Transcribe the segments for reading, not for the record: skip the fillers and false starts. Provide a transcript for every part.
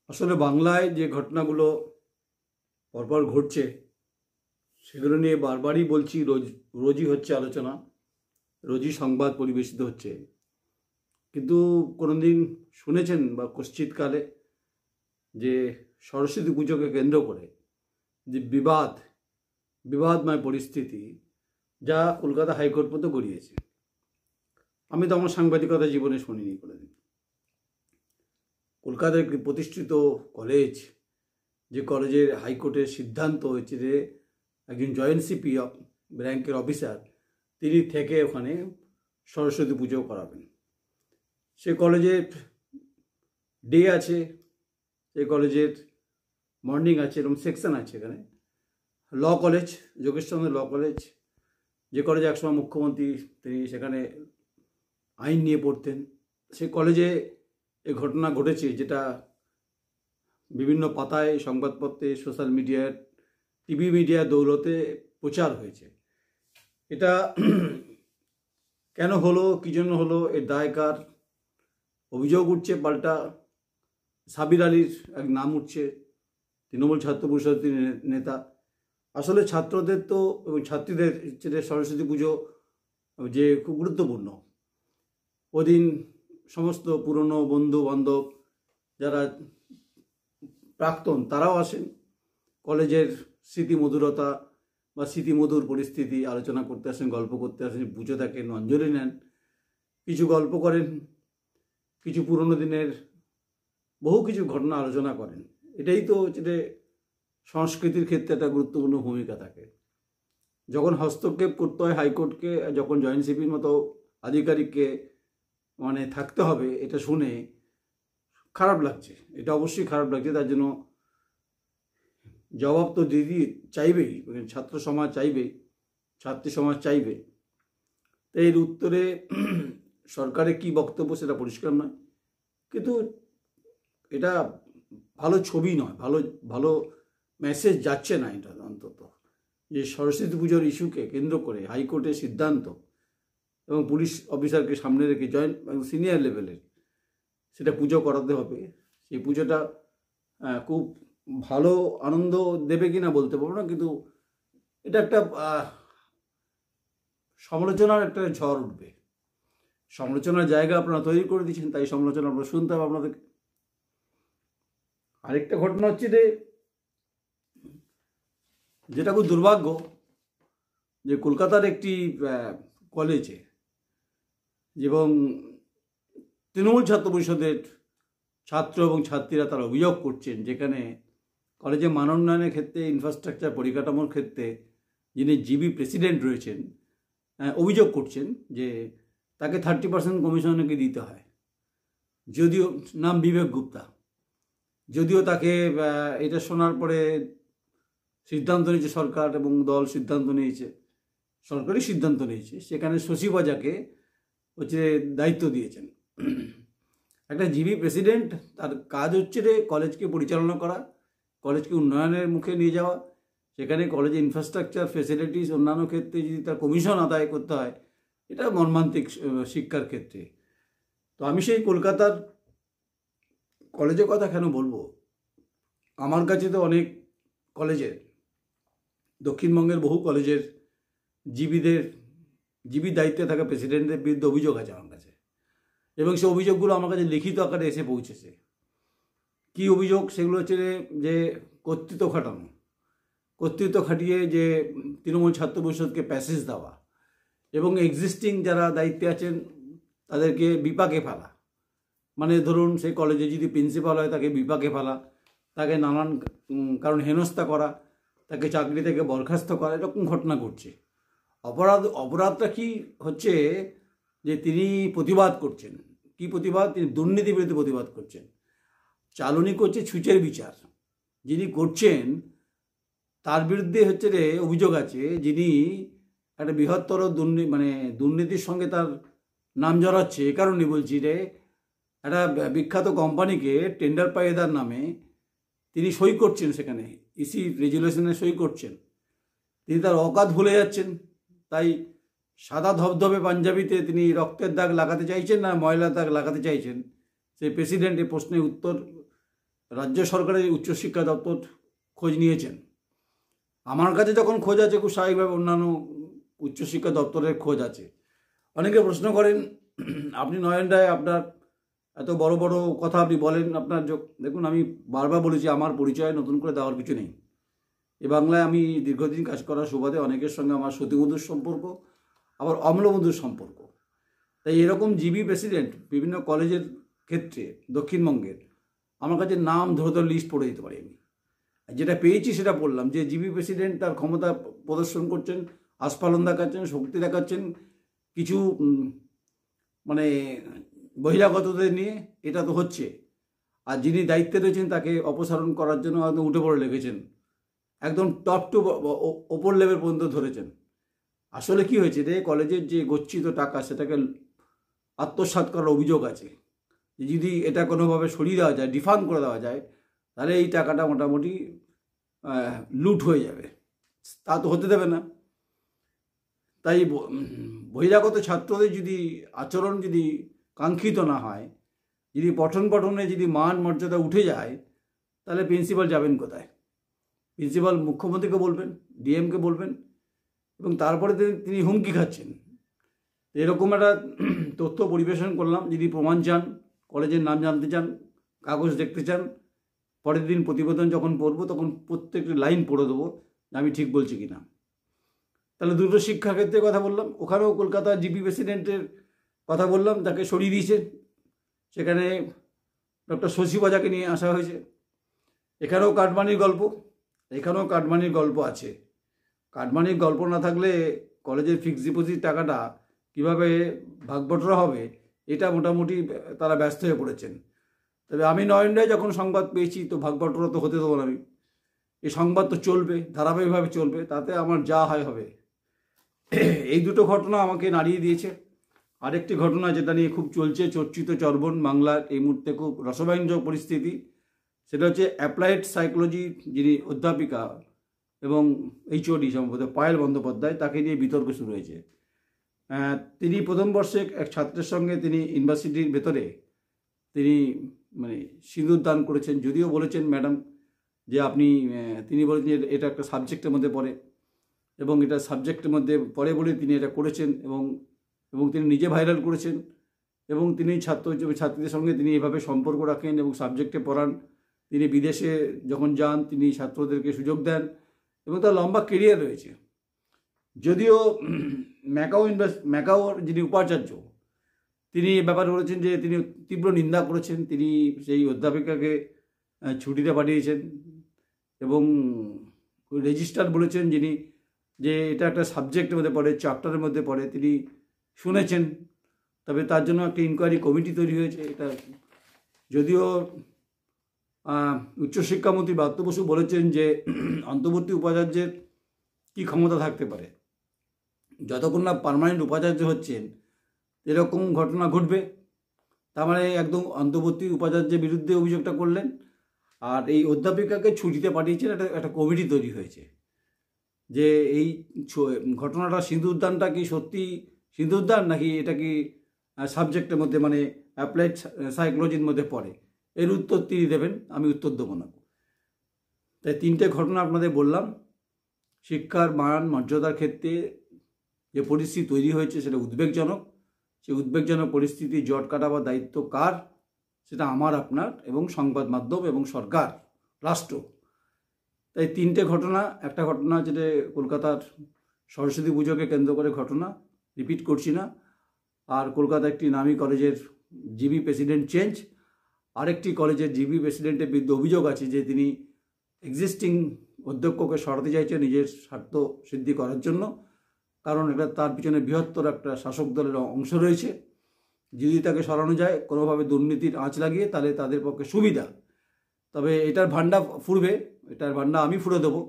আসলে বাংলায় যে ঘটনাগুলো পরপর ঘটছে সেগুলো নিয়ে বারবারই বলছি, রোজই হচ্ছে আলোচনা, রোজই সংবাদ পরিবেশিত হচ্ছে। কিন্তু কোনোদিন শুনেছেন বা কশ্চিৎকালে যে সরস্বতী পুজোকে কেন্দ্র করে যে বিবাদময় পরিস্থিতি যা কলকাতা হাইকোর্ট পর্যন্ত গড়িয়েছে? আমি তো আমার সাংবাদিকতা জীবনে শুনিনি কোনোদিন। কলকাতার একটি প্রতিষ্ঠিত কলেজ, যে কলেজের হাইকোর্টের সিদ্ধান্ত হয়েছে যে একজন জয়েন্ট সিপি র্যাঙ্কের অফিসার তিনি থেকে ওখানে সরস্বতী পুজো করাবেন। সে কলেজের ডে আছে, সে কলেজের মর্নিং আছে, এরকম সেকশন আছে। এখানে law college, Jogeshchandra law college, যে কলেজে একসময় মুখ্যমন্ত্রী তিনি সেখানে আইন নিয়ে পড়তেন। সেই কলেজে এ ঘটনা ঘটেছে, যেটা বিভিন্ন পাতায়, সংবাদপত্রে, সোশ্যাল মিডিয়ার, টিভি মিডিয়ার দৌলতে প্রচার হয়েছে। এটা কেন হলো, কী জন্য হলো, এর দায় কার? অভিযোগ উঠছে পাল্টা সাবির আলীর এক নাম উঠছে, তৃণমূল ছাত্র পরিষদের নেতা। আসলে ছাত্রদের তো এবং ছাত্রীদের সরস্বতী পুজো যে খুব গুরুত্বপূর্ণ। ওদিন সমস্ত পুরনো বন্ধু বান্ধব যারা প্রাক্তন তারাও আসেন, কলেজের স্মৃতিমধুরতা বা স্মৃতিমধুর পরিস্থিতি আলোচনা করতে আসেন, গল্প করতে আসেন, পুজো দেখেন, অঞ্জলি নেন, কিছু গল্প করেন, কিছু পুরনো দিনের বহু কিছু ঘটনা আলোচনা করেন। এটাই তো হচ্ছে সংস্কৃতির ক্ষেত্রে একটা গুরুত্বপূর্ণ ভূমিকা থাকে। যখন হস্তক্ষেপ করতে হয় হাইকোর্টকে, যখন জয়েন্ট সিপির মতো আধিকারিককে থাকতে হবে, এটা শুনে খারাপ লাগছে। এটা অবশ্যই খারাপ লাগছে। তার জন্য জবাব তো দিদি চাইবেই, ছাত্র সমাজ চাইবেই, ছাত্রী সমাজ চাইবে। তো এর উত্তরে সরকারের কী বক্তব্য সেটা পরিষ্কার নয়, কিন্তু এটা ভালো ছবি নয়, ভালো মেসেজ যাচ্ছে না এটা অন্তত, যে সরস্বতী পুজোর ইস্যুকে কেন্দ্র করে হাইকোর্টের সিদ্ধান্ত এবং পুলিশ অফিসারকে সামনে রেখে জয়েন্ট সিনিয়র লেভেলের সেটা পুজো করাতে হবে। সেই পুজোটা খুব ভালো আনন্দ দেবে কিনা বলতে পারবো না, কিন্তু এটা একটা সমালোচনার একটা ঝড় উঠবে। সমালোচনার জায়গা আপনারা তৈরি করে দিচ্ছেন, তাই সমালোচনা আপনারা শুনতে হবে আপনাদেরকে। আরেকটা ঘটনা হচ্ছে যেটা খুব দুর্ভাগ্য, যে কলকাতার একটি কলেজে এবং তৃণমূল ছাত্র পরিষদের ছাত্র এবং ছাত্রীরা তারা অভিযোগ করছেন, যেখানে কলেজে মানোন্নয়নের ক্ষেত্রে, ইনফ্রাস্ট্রাকচার পরিকাঠামোর ক্ষেত্রে যিনি জিবি প্রেসিডেন্ট রয়েছেন অভিযোগ করছেন যে তাকে 30% কমিশন নাকি দিতে হয়। যদিও নাম বিবেক গুপ্তা, যদিও তাকে এটা শোনার পরে সিদ্ধান্ত নিয়েছে সরকার এবং দল, সিদ্ধান্ত নিয়েছে, সরকারি সিদ্ধান্ত নিয়েছে, সেখানে শশীবাজাকে দায়িত্ব দিয়েছেন। একটা জিবি প্রেসিডেন্ট, তার কাজ হচ্ছে কলেজকে পরিচালনা করা, কলেজকে উন্নয়নের মুখে নিয়ে যাওয়া। সেখানে কলেজে ইনফ্রাস্ট্রাকচার, ফেসিলিটিস, অন্যান্য ক্ষেত্রে যদি তার কমিশন আদায় করতে হয়, এটা মর্মান্তিক শিক্ষার ক্ষেত্রে। তো আমি সেই কলকাতার কলেজের কথা কেন বলবো, আমার কাছে তো অনেক কলেজের, দক্ষিণবঙ্গের বহু কলেজের জিবি দায়িত্বে থাকা প্রেসিডেন্টের বিরুদ্ধে অভিযোগ আছে আমার কাছে, এবং সেই অভিযোগগুলো আমার কাছে লিখিত আকারে এসে পৌঁছেছে। কি অভিযোগ? সেগুলো হচ্ছে যে কর্তৃত্ব খাটিয়ে যে তৃণমূল ছাত্র পরিষদকে প্যাসেজ দেওয়া এবং এক্সিস্টিং যারা দায়িত্বে আছেন তাদেরকে বিপাকে ফেলা। ধরুন সেই কলেজে যদি প্রিন্সিপাল হয় তাকে বিপাকে ফেলা, তাকে নানান কারণ হেনস্থা করা, তাকে চাকরি থেকে বরখাস্ত করা, এরকম ঘটনা ঘটছে। অপরাধটা কি হচ্ছে যে তিনি প্রতিবাদ করছেন। কি প্রতিবাদ? তিনি দুর্নীতির বিরুদ্ধে প্রতিবাদ করছেন। চালনি করছে ছুঁচের বিচার। যিনি করছেন তার বিরুদ্ধে অভিযোগ আছে, যিনি একটা বৃহত্তর দুর্নীতির সঙ্গে তার নাম জড়াচ্ছে। এ কারণে বলছি একটা বিখ্যাত কোম্পানিকে টেন্ডার পাইয়ে দেওয়ার নামে তিনি সই করছেন, সেখানে ইসি রেজুলেশনে সই করছেন। তিনি তার অকাত ভুলে যাচ্ছেন, তাই সাদা ধবধবে পাঞ্জাবিতে তিনি রক্তের দাগ লাগাতে চাইছেন না ময়লার দাগ লাগাতে চাইছেন, সেই প্রেসিডেন্ট এই প্রশ্নের উত্তর রাজ্য সরকারের উচ্চশিক্ষা দপ্তর খোঁজ নিয়েছেন। আমার কাছে যখন খোঁজ আছে, খুব স্বাভাবিকভাবে অন্যান্য উচ্চশিক্ষা দপ্তরের খোঁজ আছে। অনেকে প্রশ্ন করেন, আপনি নয়ন রায়, আপনার এত বড় বড় কথা আপনি বলেন, আপনার দেখুন, আমি বারবার বলেছি আমার পরিচয় নতুন করে দেওয়ার কিছু নেই। এ বাংলায় আমি দীর্ঘদিন কাজ করার সুবাদে অনেকের সঙ্গে আমার সতীমধুর সম্পর্ক, আবার অম্লমধুর সম্পর্ক। তাই এরকম জিবি প্রেসিডেন্ট বিভিন্ন কলেজের ক্ষেত্রে দক্ষিণবঙ্গের আমার কাছে নাম ধরে ধরে লিস্ট পড়ে দিতে পারি। আমি যেটা পেয়েছি সেটা বললাম, যে জিবি প্রেসিডেন্ট তার ক্ষমতা প্রদর্শন করছেন, আস্ফালন দেখাচ্ছেন, শক্তি দেখাচ্ছেন কিছু মানে বহিরাগতদের নিয়ে। এটা তো হচ্ছে। আর যিনি দায়িত্বে রয়েছেন তাকে অপসারণ করার জন্য একদম উঠে পড়ে লেগেছেন, একদম টপ টু ওপর লেভেল পর্যন্ত ধরেছেন। আসলে কি হয়েছে রে, কলেজের যে গচ্ছিত টাকা সেটাকে আত্মসাৎ করার অভিযোগ আছে। যদি এটা কোনোভাবে সরিয়ে দেওয়া যায়, ডিফান্ড করে দেওয়া যায়, তাহলে এই টাকাটা মোটামুটি লুট হয়ে যাবে। তা তো হতে দেবে না। তাই বহিরাগত ছাত্রদের যদি আচরণ যদি কাঙ্ক্ষিত না হয়, যদি পঠন পঠনে যদি মান মর্যাদা উঠে যায়, তাহলে প্রিন্সিপাল যাবেন কোথায়? প্রিন্সিপাল মুখ্যমন্ত্রীকে বলবেন, ডিএমকে বলবেন, এবং তারপরে তিনি হুমকি খাচ্ছেন। এরকম একটা তথ্য পরিবেশন করলাম। যদি প্রমাণ চান, কলেজের নাম জানতে চান, কাগজ দেখতে চান, পরের দিন প্রতিবেদন যখন পড়বো তখন প্রত্যেকটি লাইন পড়ে দেবো আমি ঠিক বলছি কিনা। তাহলে দুটো শিক্ষাক্ষেত্রে কথা বললাম। ওখানেও কলকাতা জিপি প্রেসিডেন্টের কথা বললাম, তাকে সরিয়ে দিয়েছে। সেখানে ডক্টর শশী বাজাকে নিয়ে আসা হয়েছে। এখানেও কাটমানির গল্প, এখানেও কাটমানির গল্প আছে। কাটমানির গল্প না থাকলে কলেজের ফিক্সড ডিপোজিট টাকাটা কীভাবে ভাগবটরা হবে, এটা মোটামুটি তারা ব্যস্ত হয়ে পড়েছেন। তবে আমি নয়ন রায় যখন সংবাদ পেয়েছি, তো ভাগবটরা তো হতে দেবো না আমি। এই সংবাদ তো চলবে, ধারাবাহিকভাবে চলবে, তাতে আমার যা হয় হবে। এই দুটো ঘটনা আমাকে নাড়িয়ে দিয়েছে। আরেকটি ঘটনা যেটা নিয়ে খুব চলছে, চর্চিত চর্বণ বাংলার এই মুহূর্তে খুব রসবাঞ্জক পরিস্থিতি, সেটা হচ্ছে অ্যাপ্লাইড সাইকোলজি যিনি অধ্যাপিকা এবং এইচওডি সম্ভবত পায়েল বন্দ্যোপাধ্যায়, তাকে নিয়ে বিতর্ক শুরু হয়েছে। তিনি প্রথম বর্ষে এক ছাত্রের সঙ্গে তিনি ইউনিভার্সিটির ভেতরে তিনি সিঁদুর দান করেছেন। যদিও বলেছেন ম্যাডাম যে তিনি বলেছেন যে এটা একটা সাবজেক্টের মধ্যে পড়ে, এবং এটা সাবজেক্টের মধ্যে পড়ে বলে তিনি এটা করেছেন, এবং তিনি নিজে ভাইরাল করেছেন, এবং তিনি ছাত্রীদের সঙ্গে তিনি এভাবে সম্পর্ক রাখেন এবং সাবজেক্টে পড়ান। তিনি বিদেশে যখন যান তিনি ছাত্রদেরকে সুযোগ দেন, এবং তার লম্বা কেরিয়ার রয়েছে। যদিও ম্যাকাওর যিনি উপাচার্য, তিনি ব্যাপারে বলেছেন যে তিনি তীব্র নিন্দা করেছেন। তিনি সেই অধ্যাপিকাকে ছুটিতে পাঠিয়েছেন, এবং রেজিস্ট্রার বলেছেন যিনি যে এটা একটা সাবজেক্টের মধ্যে পড়ে, চ্যাপ্টারের মধ্যে পড়ে, তিনি শুনেছেন। তবে তার জন্য একটা ইনকোয়ারি কমিটি তৈরি হয়েছে। এটা যদিও উচ্চশিক্ষামন্ত্রী ব্রাত্য বসু বলেছেন যে অন্তর্বর্তী উপাচার্যের কী ক্ষমতা থাকতে পারে, যতক্ষণ না পার্মানেন্ট উপাচার্য হচ্ছেন এরকম ঘটনা ঘটবে। তার মানে একদম অন্তর্বর্তী উপাচার্যের বিরুদ্ধে অভিযোগটা করলেন, আর এই অধ্যাপিকাকে ছুটিতে পাঠিয়েছেন। একটা কমিটি তৈরি হয়েছে যে এই ঘটনাটা সিঁদুরদানটা কি সত্যি সিঁদুরদান, নাকি এটা কি সাবজেক্টের মধ্যে অ্যাপ্লাইড সাইকোলজির মধ্যে পড়ে, এর উত্তর তিনি দেবেন, আমি উত্তর দেবো না। তাই তিনটে ঘটনা আপনাদের বললাম। শিক্ষার মান মর্যাদার ক্ষেত্রে যে পরিস্থিতি তৈরি হয়েছে সেটা উদ্বেগজনক। সেই উদ্বেগজনক পরিস্থিতি জট কাটাবার দায়িত্ব কার? সেটা আমার, আপনার, এবং সংবাদ মাধ্যম এবং সরকার, রাষ্ট্র। তাই তিনটে ঘটনা। একটা ঘটনা যেটা কলকাতার সরস্বতী পুজোকে কেন্দ্র করে ঘটনা, রিপিট করছি না। আর কলকাতা একটি নামী কলেজের জিবি প্রেসিডেন্ট চেঞ্জ। আরেকটি কলেজের জিবি প্রেসিডেন্টের বিরুদ্ধে অভিযোগ আছে যে তিনি এক্সিস্টিং অধ্যক্ষকে সরাতে চাইছেন নিজের স্বার্থ সিদ্ধি করার জন্য, কারণ এটা তার পিছনে বৃহত্তর একটা শাসক দলের অংশ রয়েছে। যদি তাকে সরানো যায় কোনোভাবে দুর্নীতির আঁচ লাগিয়ে, তাহলে তাদের পক্ষে সুবিধা। তবে এটার ভান্ডা ফুরবে, এটার ভান্ডা আমি ফুরে দেবো।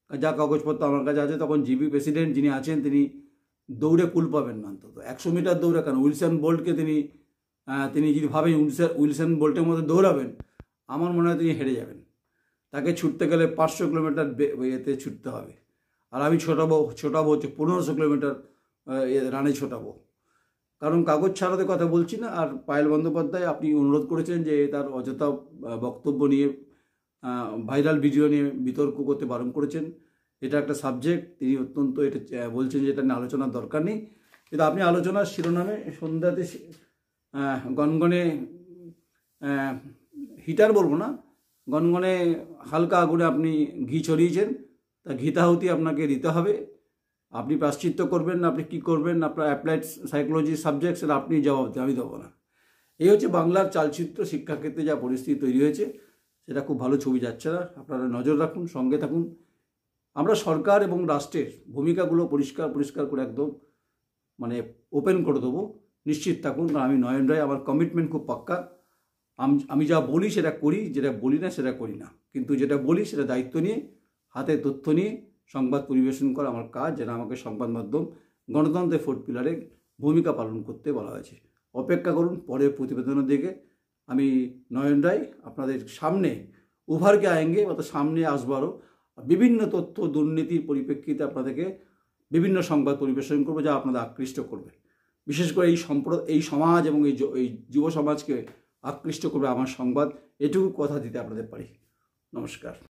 যা কাগজপত্র আমার কাছে আছে, তখন জিবি প্রেসিডেন্ট যিনি আছেন তিনি দৌড়ে কুল পাবেন না। অন্তত 100 মিটার দৌড়ে কেন, উইলসন বোল্টকে তিনি যদি ভাবেন উইলসন বোল্টের মধ্যে দৌড়াবেন, আমার মনে হয় তিনি হেরে যাবেন। তাকে ছুটতে গেলে 500 কিলোমিটার এতে ছুটতে হবে, আর আমি ছোটাবো হচ্ছে 1500 কিলোমিটার রানে ছোটাবো। কারণ কাগজ ছাড়াতে কথা বলছি না। আর পায়েল বন্দ্যোপাধ্যায়, আপনি অনুরোধ করেছেন যে তার অযথা বক্তব্য নিয়ে, ভাইরাল ভিডিও নিয়ে বিতর্ক করতে বারণ করেছেন। এটা একটা সাবজেক্ট, তিনি অত্যন্ত এটা বলছেন যে এটা নিয়ে আলোচনার দরকার নেই। কিন্তু আপনি আলোচনার শিরোনামে সন্ধ্যাতে গনগনে হিটার বলবো না, গনগনে হালকা আগুনে আপনি ঘি ছড়িয়েছেন, তা ঘিতাহুতি আপনাকে দিতে হবে। আপনি প্রায়শ্চিত্ত করবেন না, আপনি কী করবেন, আপনার অ্যাপ্লাইড সাইকোলজি সাবজেক্ট, সেটা আপনি জবাব দেন, আমি দেবো না। এই হচ্ছে বাংলার চালচিত্র। শিক্ষাক্ষেত্রে যা পরিস্থিতি তৈরি হয়েছে সেটা খুব ভালো ছবি যাচ্ছে না। আপনারা নজর রাখুন, সঙ্গে থাকুন। আমরা সরকার এবং রাষ্ট্রের ভূমিকাগুলো পরিষ্কার করে একদম মানে ওপেন করে দেবো, নিশ্চিত থাকুন। কারণ আমি নয়ন রায়, আমার কমিটমেন্ট খুব পাক্কা। আমি যা বলি সেটা করি, যেটা বলি না সেটা করি না। কিন্তু যেটা বলি সেটা দায়িত্ব নিয়ে, হাতে তথ্য নিয়ে সংবাদ পরিবেশন করা আমার কাজ, যেটা আমাকে সংবাদ মাধ্যম গণতন্ত্রের 4th পিলারে ভূমিকা পালন করতে বলা হয়েছে। অপেক্ষা করুন পরের প্রতিবেদনের দিকে। আমি নয়ন রায় আপনাদের সামনে উভারকে আয়েঙ্গে, অর্থাৎ সামনে আসবারও বিভিন্ন তথ্য দুর্নীতির পরিপ্রেক্ষিতে আপনাদেরকে বিভিন্ন সংবাদ পরিবেশন করবো, যা আপনাদের আকৃষ্ট করবে। বিশেষ করে এই সমাজ এবং এই যুব সমাজকে আকৃষ্ট করবে আমার সংবাদ, এটুকু কথা দিতে আপনাদের পারি। নমস্কার।